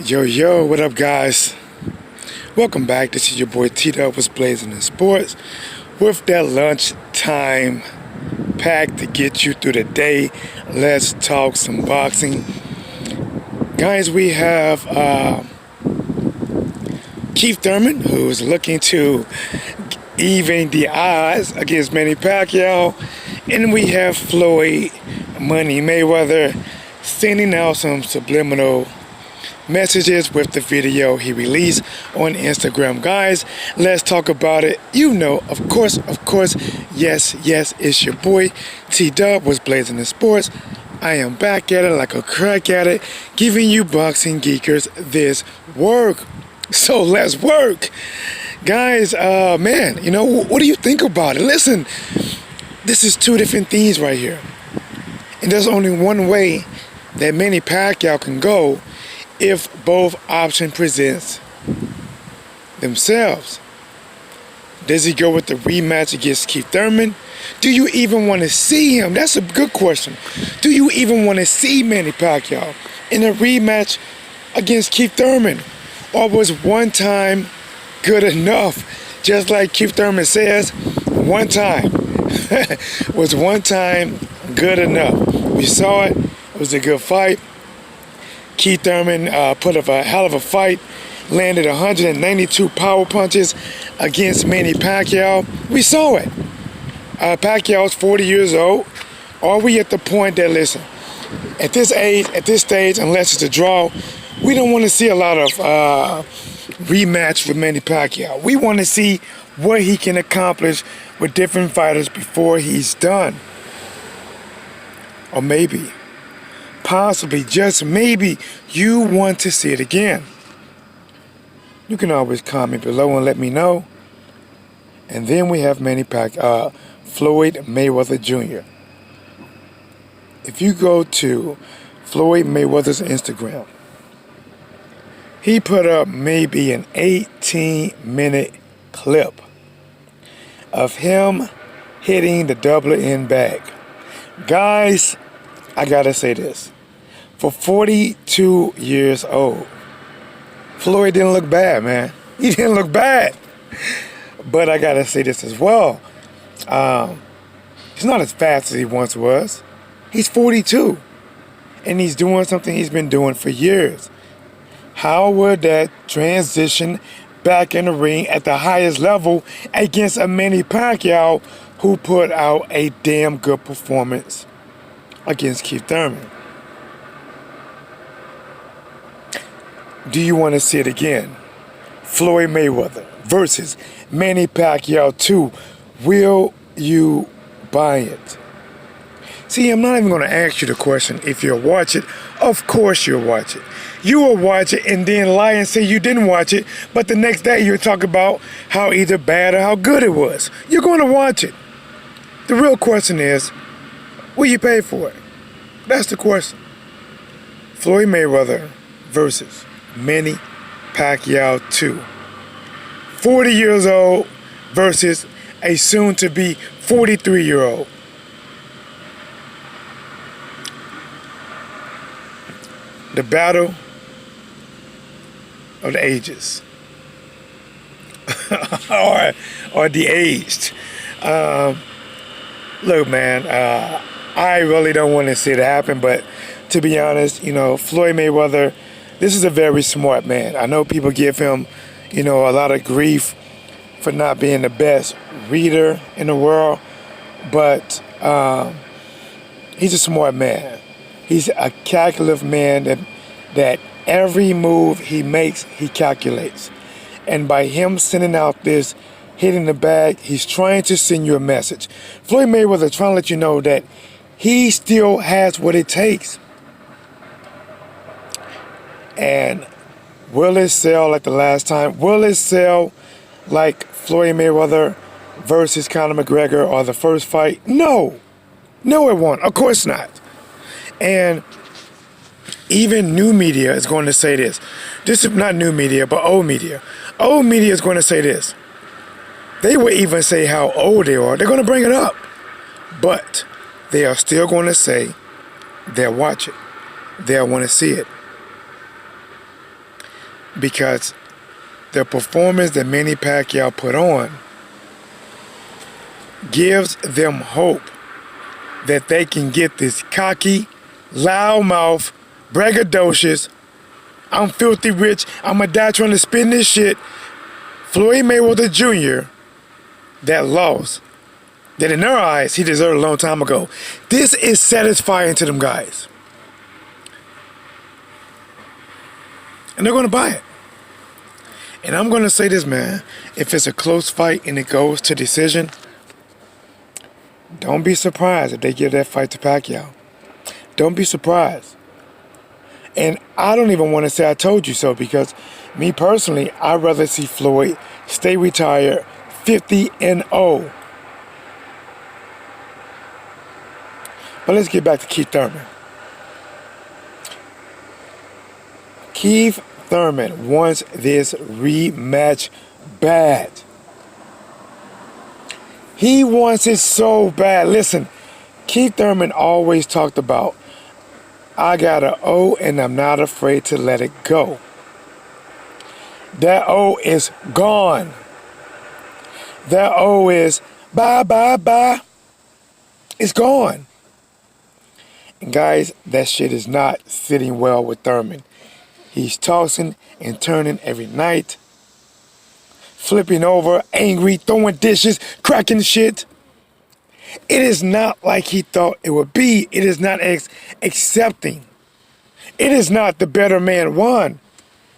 Yo, what up, guys? Welcome back. This is your boy Tdub was blazing in sports with that lunchtime pack to get you through the day. Let's talk some boxing. Guys, we have Keith Thurman, who's looking to even the odds against Manny Pacquiao. And we have Floyd Manny Mayweather sending out some subliminal messages with the video he released on Instagram. Guys, let's talk about it. You know, of course, yes, it's your boy Tdub was blazing in sports. I am back at it like a crack at it, giving you boxing geekers this work. So let's work. Guys, man, you know, what do you think about it? Listen, this is two different things right here. And there's only one way that Manny Pacquiao can go if both options presents themselves. Does he go with the rematch against Keith Thurman? Do you even want to see him? That's a good question. Do you even want to see Manny Pacquiao in a rematch against Keith Thurman? Or was one time good enough? Just like Keith Thurman says, one time. Was one time good enough? We saw it. It was a good fight. Keith Thurman put up a hell of a fight, landed 192 power punches against Manny Pacquiao. We saw it. Pacquiao's 40 years old. Are we at the point that, listen, at this age, at this stage, unless it's a draw, we don't want to see a lot of rematch with Manny Pacquiao. We want to see what he can accomplish with different fighters before he's done. Or maybe, possibly, just maybe, you want to see it again. You can always comment below and let me know. And then we have Floyd Mayweather Jr. If you go to Floyd Mayweather's Instagram, he put up maybe an 18-minute clip of him hitting the doubler in bag. Guys, I gotta say this. For 42 years old, Floyd didn't look bad, man. He didn't look bad. But I gotta say this as well. He's not as fast as he once was. He's 42. And he's doing something he's been doing for years. How would that transition back in the ring at the highest level against a Manny Pacquiao who put out a damn good performance against Keith Thurman? Do you want to see it again? Floyd Mayweather versus Manny Pacquiao 2. Will you buy it? See, I'm not even going to ask you the question if you'll watch it. Of course you'll watch it. You will watch it and then lie and say you didn't watch it, but the next day you'll talk about how either bad or how good it was. You're going to watch it. The real question is, will you pay for it? That's the question. Floyd Mayweather versus Manny Pacquiao 2. 40 years old versus a soon-to-be 43-year-old. The battle of the ages. or the aged. Look, man, I really don't want to see it happen, but to be honest, you know, Floyd Mayweather, this is a very smart man. I know people give him, you know, a lot of grief for not being the best reader in the world, but he's a smart man. He's a calculative man that every move he makes, he calculates. And by him sending out this hitting the bag, he's trying to send you a message. Floyd Mayweather trying to let you know that he still has what it takes. And will it sell like the last time? Will it sell like Floyd Mayweather versus Conor McGregor or the first fight? No. No, it won't. Of course not. And even new media is going to say this. This is not new media, but old media. Old media is going to say this. They will even say how old they are. They're going to bring it up. But they are still going to say they'll watch it. They'll want to see it. because the performance that Manny Pacquiao put on gives them hope that they can get this cocky, loudmouth, braggadocious, I'm filthy rich, I'ma die trying to spin this shit, Floyd Mayweather Jr. that lost, that in their eyes he deserved a long time ago. This is satisfying to them guys. And they're gonna buy it. And I'm gonna say this, man, if it's a close fight and it goes to decision, don't be surprised if they give that fight to Pacquiao. Don't be surprised. And I don't even want to say I told you so, because me personally, I'd rather see Floyd stay retired 50-0. But let's get back to Keith Thurman. Keith Thurman wants this rematch bad. He wants it so bad. Listen, Keith Thurman always talked about, I got an O and I'm not afraid to let it go. That O is gone. That O is bye, bye, bye. It's gone. And guys, that shit is not sitting well with Thurman. He's tossing and turning every night, flipping over, angry, throwing dishes, cracking shit. It is not like he thought it would be. It is not accepting. It is not the better man won.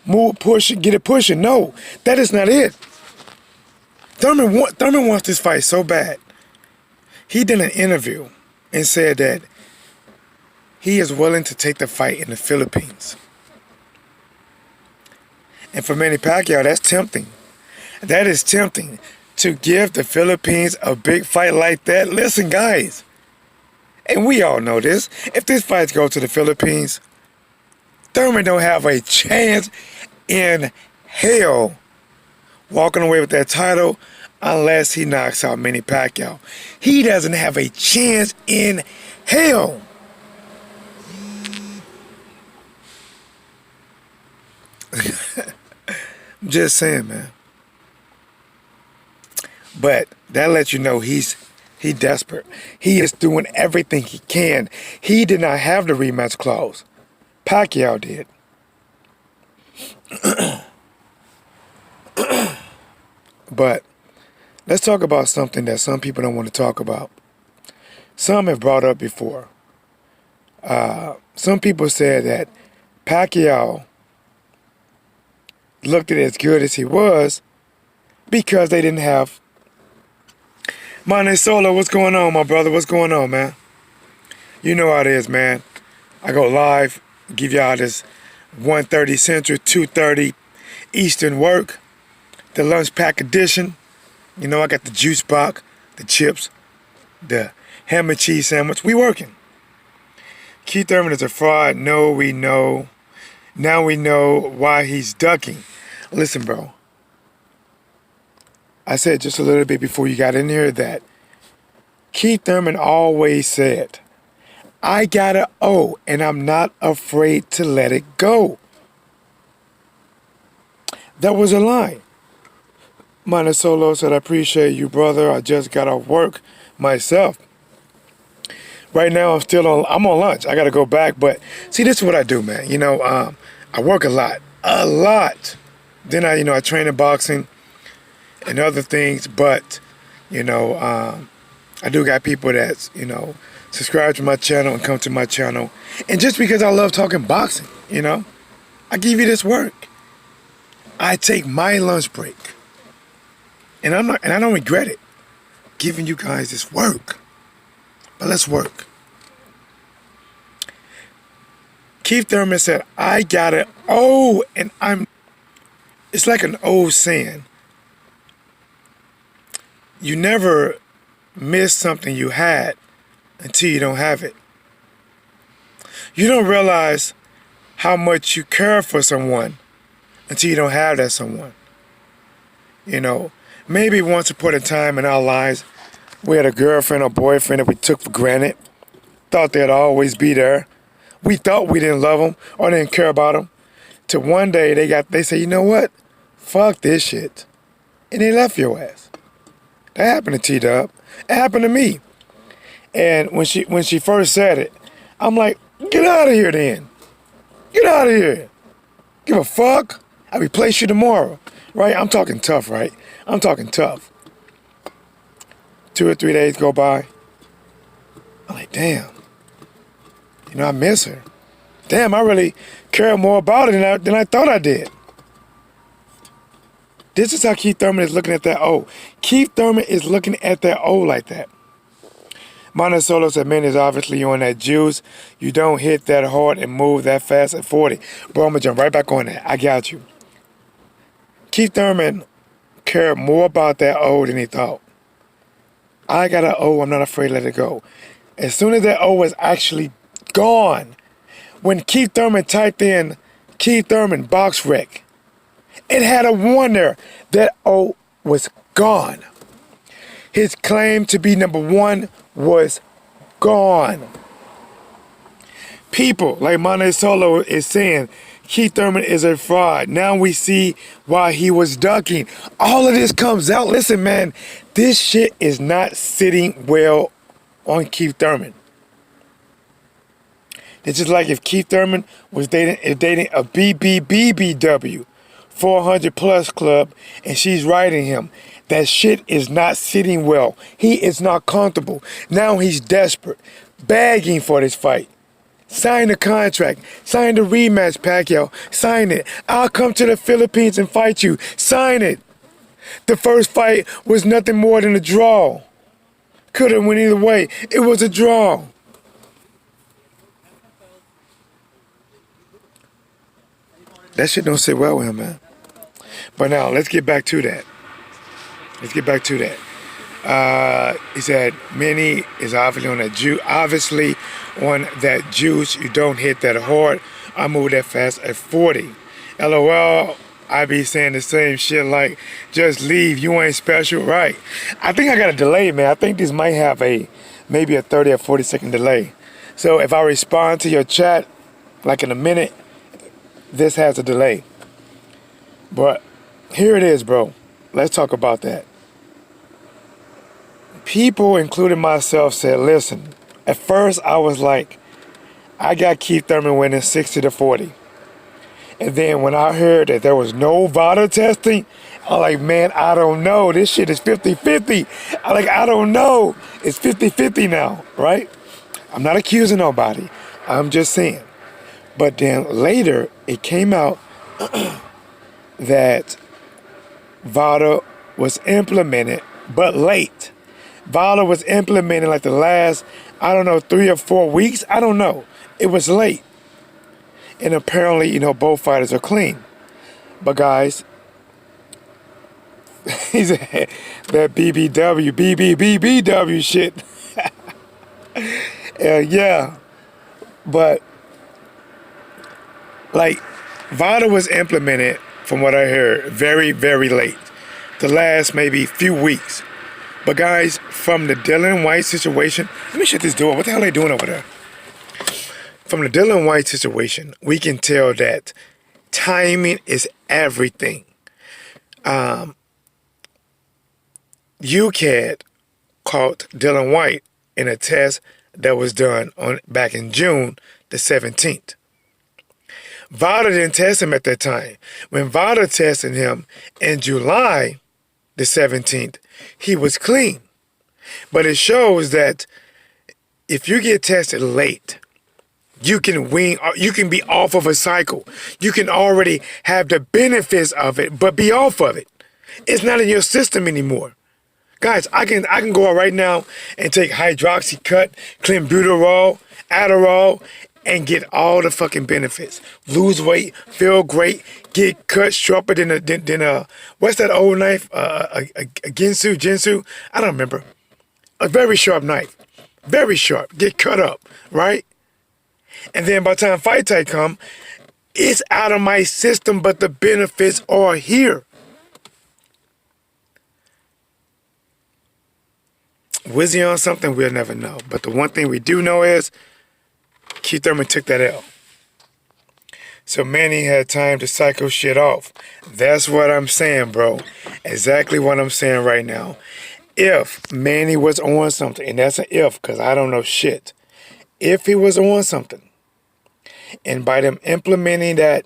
Move, push it, get it pushing. No, that is not it. Thurman wants this fight so bad. He did an interview and said that he is willing to take the fight in the Philippines. And for Manny Pacquiao, that's tempting. That is tempting. To give the Philippines a big fight like that. Listen, guys, and we all know this, if this fight goes to the Philippines, Thurman don't have a chance in hell walking away with that title unless he knocks out Manny Pacquiao. He doesn't have a chance in hell. I'm just saying, man. But that lets you know he's desperate. He is doing everything he can. He did not have the rematch clause. Pacquiao did. But let's talk about something that some people don't want to talk about. Some have brought up before. Some people said that Pacquiao looked at it as good as he was because they didn't have Manny Solo. What's going on, my brother? What's going on, man? You know how it is, man. I go live, give y'all this 1:30 Central, 2:30 Eastern work, the lunch pack edition. You know, I got the juice box, the chips, the ham and cheese sandwich. We working. Keith Thurman is a fraud. No, we know. Now we know why he's ducking. Listen, bro. I said just a little bit before you got in here that Keith Thurman always said, I got an O and I'm not afraid to let it go. That was a lie. Manny Solo said, I appreciate you, brother. I just got off work myself. Right now I'm on lunch. I got to go back. But see, this is what I do, man. You know, I work a lot. Then I train in boxing and other things, but, I do got people that's, subscribe to my channel and come to my channel. And just because I love talking boxing, I give you this work. I take my lunch break. And I don't regret it, giving you guys this work. But let's work. Keith Thurman said, I got it. Oh, and it's like an old saying. You never miss something you had until you don't have it. You don't realize how much you care for someone until you don't have that someone. Maybe once upon a time in our lives, we had a girlfriend or boyfriend that we took for granted, thought they'd always be there. We thought we didn't love them or didn't care about them. To one day they say, you know what? Fuck this shit. And they left your ass. That happened to Tdub. It happened to me. And when she first said it, I'm like, get out of here then. Get out of here. Give a fuck. I'll replace you tomorrow. Right? I'm talking tough, right? I'm talking tough. 2 or 3 days go by. I'm like, damn. You know, I miss her. Damn, I really care more about it than I thought I did. This is how Keith Thurman is looking at that O. Keith Thurman is looking at that O like that. Manny Solo said, man, is obviously on that juice. You don't hit that hard and move that fast at 40. Bro, I'm going to jump right back on that. I got you. Keith Thurman cared more about that O than he thought. I got an O. I'm not afraid to let it go. As soon as that O was actually gone, when Keith Thurman typed in Keith Thurman box wreck, it had a 1 there. That O was gone. His claim to be number 1 was gone. People like Manny Solo is saying Keith Thurman is a fraud. Now we see why he was ducking. All of this comes out. Listen, man, this shit is not sitting well on Keith Thurman. It's just like if Keith Thurman was dating a BBBBW 400 plus club and she's writing him. That shit is not sitting well. He is not comfortable. Now he's desperate, begging for this fight. Sign the contract. Sign the rematch, Pacquiao. Sign it. I'll come to the Philippines and fight you. Sign it. The first fight was nothing more than a draw. Could have went either way. It was a draw. That shit don't sit well with him, man. But now, let's get back to that. He said, Manny is obviously on that juice. Obviously on that juice. You don't hit that hard. I move that fast at 40. LOL. I be saying the same shit like, just leave. You ain't special. Right. I think I got a delay, man. I think this might have maybe a 30 or 40 second delay. So if I respond to your chat, like in a minute, this has a delay. But here it is, bro. Let's talk about that. People, including myself, said, listen, at first I was like, I got Keith Thurman winning 60-40. And then when I heard that there was no VADA testing, I'm like, man, I don't know. This shit is 50-50. I don't know. It's 50-50 now, right? I'm not accusing nobody. I'm just saying. But then later, it came out that VADA was implemented, but late. VADA was implemented like the last, 3 or 4 weeks. I don't know. It was late. And apparently, both fighters are clean. But guys, he said that BBBBW shit. Yeah. But, VADA was implemented, from what I heard, very, very late. The last maybe few weeks. But guys, from the Dylan White situation, let me shut this door. What the hell are they doing over there? From the Dylan White situation, we can tell that timing is everything. UCAD caught Dylan White in a test that was done back in June the 17th. VADA didn't test him at that time. When VADA tested him in July the 17th, he was clean. But it shows that if you get tested late, you can be off of a cycle. You can already have the benefits of it, but be off of it. It's not in your system anymore. Guys, I can go out right now and take hydroxycut, clenbuterol, Adderall, and get all the fucking benefits. Lose weight, feel great, get cut sharper than a what's that old knife? A Ginsu? I don't remember. A very sharp knife. Very sharp. Get cut up, right? And then by the time fight time come, it's out of my system, but the benefits are here. Was he on something? We'll never know. But the one thing we do know is Keith Thurman took that L. So Manny had time to cycle shit off. That's what I'm saying, bro. Exactly what I'm saying right now. If Manny was on something, and that's an if, because I don't know shit. If he was on something, and by them implementing that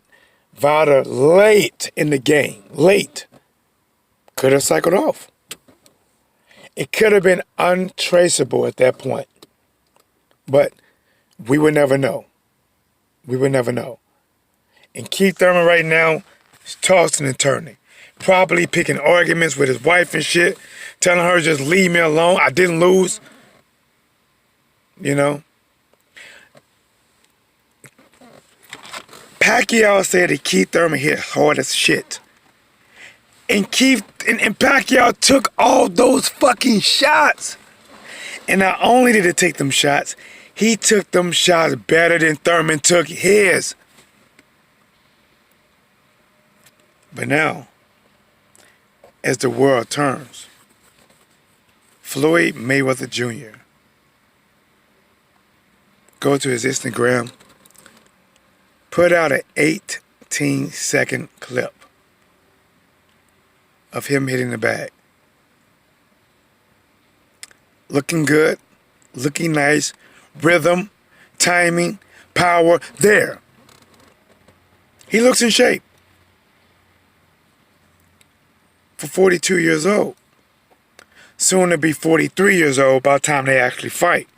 VADA late in the game, late, could have cycled off. It could have been untraceable at that point. But we would never know. We would never know. And Keith Thurman right now is tossing and turning. Probably picking arguments with his wife and shit. Telling her just leave me alone. I didn't lose. You know? Pacquiao said that Keith Thurman hit hard as shit. And Pacquiao took all those fucking shots. And not only did he take them shots, he took them shots better than Thurman took his. But now, as the world turns, Floyd Mayweather Jr. go to his Instagram, put out an 18-second clip of him hitting the bag. Looking good, looking nice, rhythm, timing, power, there. He looks in shape. For 42 years old. Soon to be 43 years old by the time they actually fight.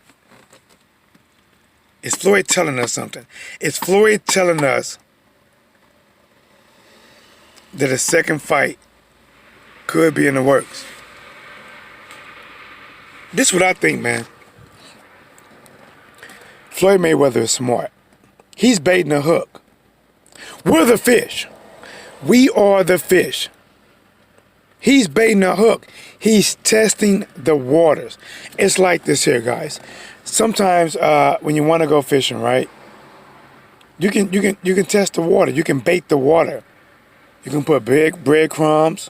Is Floyd telling us something? Is Floyd telling us that a second fight could be in the works? This is what I think, man. Floyd Mayweather is smart. He's baiting a hook. We're the fish. We are the fish. He's baiting a hook. He's testing the waters. It's like this here, guys. Sometimes when you want to go fishing, right? You can test the water. You can bait the water. You can put big breadcrumbs,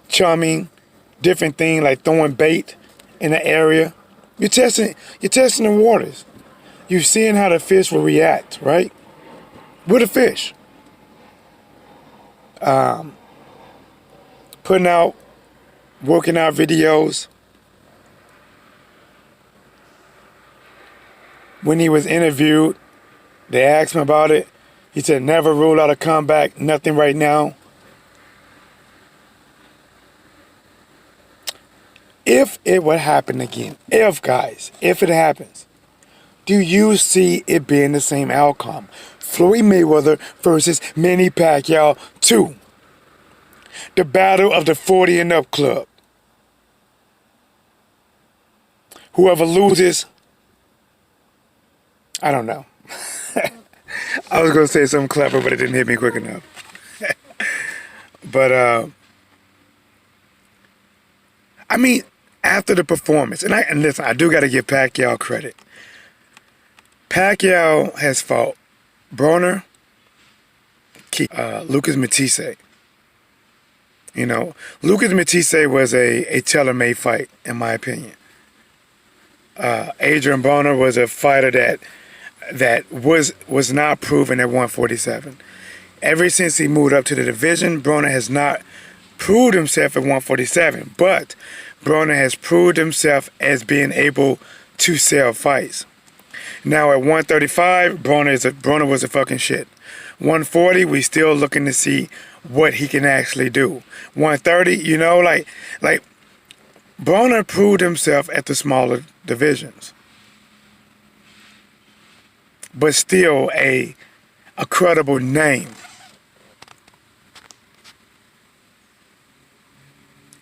chumming, different things like throwing bait in the area. You're testing the waters. You're seeing how the fish will react, right? We're the fish. Putting out, working out videos. When he was interviewed, they asked him about it. He said, never rule out a comeback, nothing right now. If it would happen again, if it happens, do you see it being the same outcome? Floyd Mayweather versus Manny Pacquiao 2. The battle of the 40 and up club. Whoever loses, I don't know. I was going to say something clever, but it didn't hit me quick enough. But, I mean, after the performance, and listen, I do got to give Pacquiao credit. Pacquiao has fought Broner, Lucas Matisse. You know, Lucas Matisse was a tailor-made fight, in my opinion. Adrian Broner was a fighter that was not proven at 147. Ever since he moved up to the division, Broner has not proved himself at 147. But Broner has proved himself as being able to sell fights. Now at 135, Broner was a fucking shit. 140, we still looking to see what he can actually do. 130, you know, like Broner proved himself at the smaller divisions. But still a credible name.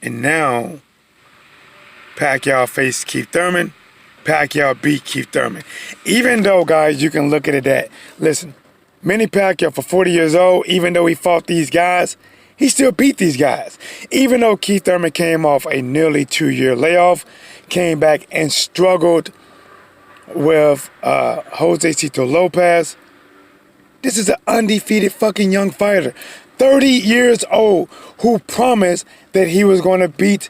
And now Pacquiao faced Keith Thurman. Pacquiao beat Keith Thurman. Even though, guys, you can look at it that, listen, Manny Pacquiao for 40 years old, even though he fought these guys, he still beat these guys. Even though Keith Thurman came off a nearly 2-year layoff, came back and struggled with Jose Cito Lopez. This is an undefeated fucking young fighter. 30 years old who promised that he was going to beat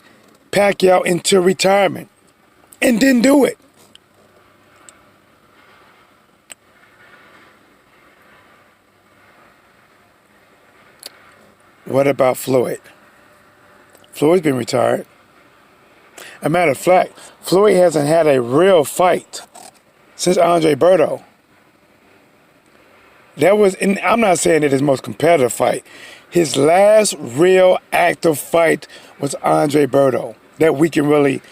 Pacquiao into retirement and didn't do it. What about Floyd? Floyd's been retired. A matter of fact, Floyd hasn't had a real fight since Andre Berto. That was, and I'm not saying it his most competitive fight. His last real active fight was Andre Berto. That we can really,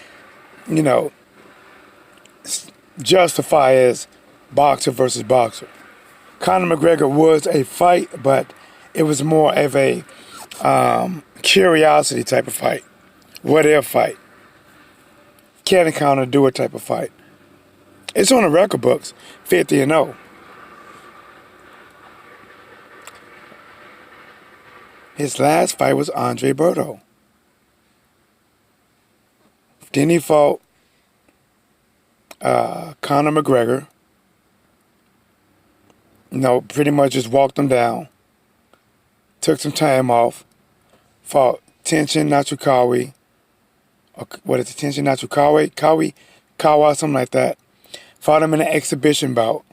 you know, justify as boxer versus boxer. Conor McGregor was a fight, but it was more of a curiosity type of fight. What if fight? Can Conor do a type of fight? It's on the record books, 50-0. His last fight was Andre Berto. Then he fought Conor McGregor. Pretty much just walked him down. Took some time off. Fought Tenshin Natsukawa. What is it? Tenshin Natsukawa? Kawa, something like that. Fought him in an exhibition bout.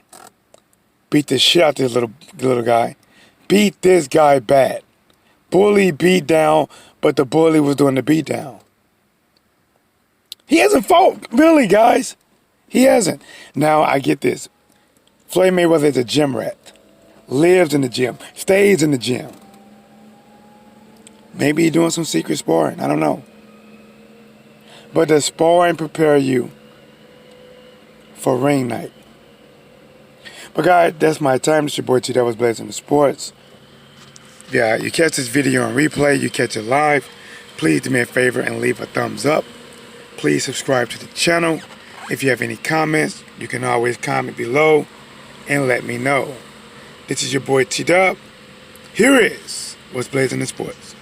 Beat the shit out of this little guy. Beat this guy bad. Bully beat down, but the bully was doing the beat down. He hasn't fought, really, guys. He hasn't. Now, I get this. Floyd Mayweather is a gym rat. Lives in the gym. Stays in the gym. Maybe he's doing some secret sparring. I don't know. But does sparring prepare you for ring night? But guys, that's my time. It's your boy Tdub was blazing the sports. Yeah, you catch this video on replay, you catch it live. Please do me a favor and leave a thumbs up. Please subscribe to the channel. If you have any comments, you can always comment below and let me know. This is your boy Tdub. Here is what's blazing the sports.